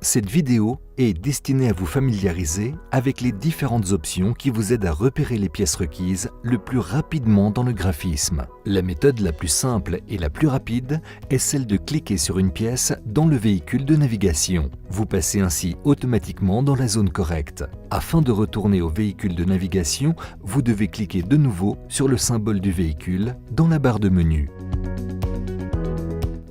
Cette vidéo est destinée à vous familiariser avec les différentes options qui vous aident à repérer les pièces requises le plus rapidement dans le graphisme. La méthode la plus simple et la plus rapide est celle de cliquer sur une pièce dans le véhicule de navigation. Vous passez ainsi automatiquement dans la zone correcte. Afin de retourner au véhicule de navigation, vous devez cliquer de nouveau sur le symbole du véhicule dans la barre de menu.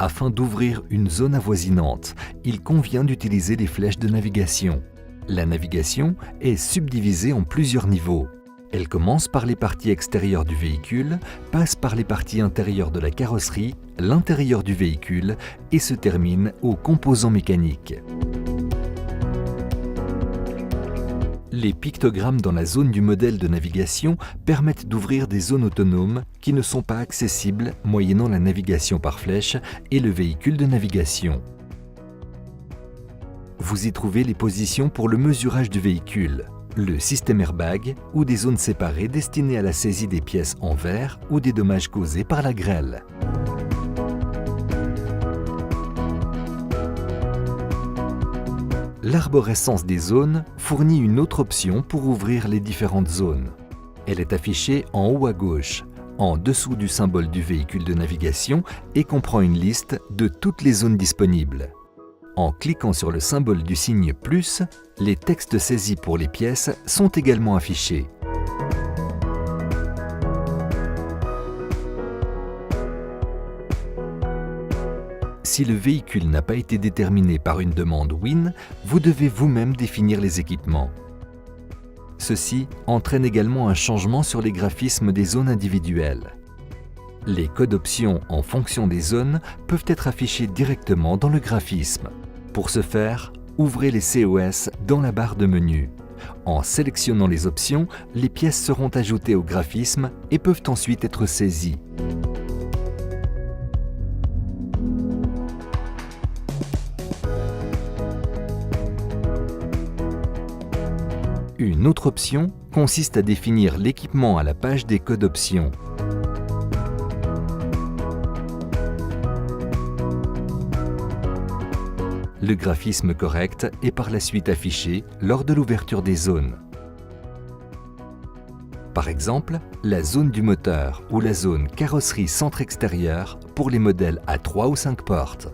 Afin d'ouvrir une zone avoisinante, il convient d'utiliser les flèches de navigation. La navigation est subdivisée en plusieurs niveaux. Elle commence par les parties extérieures du véhicule, passe par les parties intérieures de la carrosserie, l'intérieur du véhicule et se termine aux composants mécaniques. Les pictogrammes dans la zone du modèle de navigation permettent d'ouvrir des zones autonomes qui ne sont pas accessibles moyennant la navigation par flèche et le véhicule de navigation. Vous y trouvez les positions pour le mesurage du véhicule, le système airbag ou des zones séparées destinées à la saisie des pièces en verre ou des dommages causés par la grêle. L'arborescence des zones fournit une autre option pour ouvrir les différentes zones. Elle est affichée en haut à gauche, en dessous du symbole du véhicule de navigation et comprend une liste de toutes les zones disponibles. En cliquant sur le symbole du signe plus, les textes saisis pour les pièces sont également affichés. Si le véhicule n'a pas été déterminé par une demande WIN, vous devez vous-même définir les équipements. Ceci entraîne également un changement sur les graphismes des zones individuelles. Les codes options en fonction des zones peuvent être affichés directement dans le graphisme. Pour ce faire, ouvrez les COS dans la barre de menu. En sélectionnant les options, les pièces seront ajoutées au graphisme et peuvent ensuite être saisies. Une autre option consiste à définir l'équipement à la page des codes options. Le graphisme correct est par la suite affiché lors de l'ouverture des zones. Par exemple, la zone du moteur ou la zone carrosserie centre extérieur pour les modèles à 3 ou 5 portes.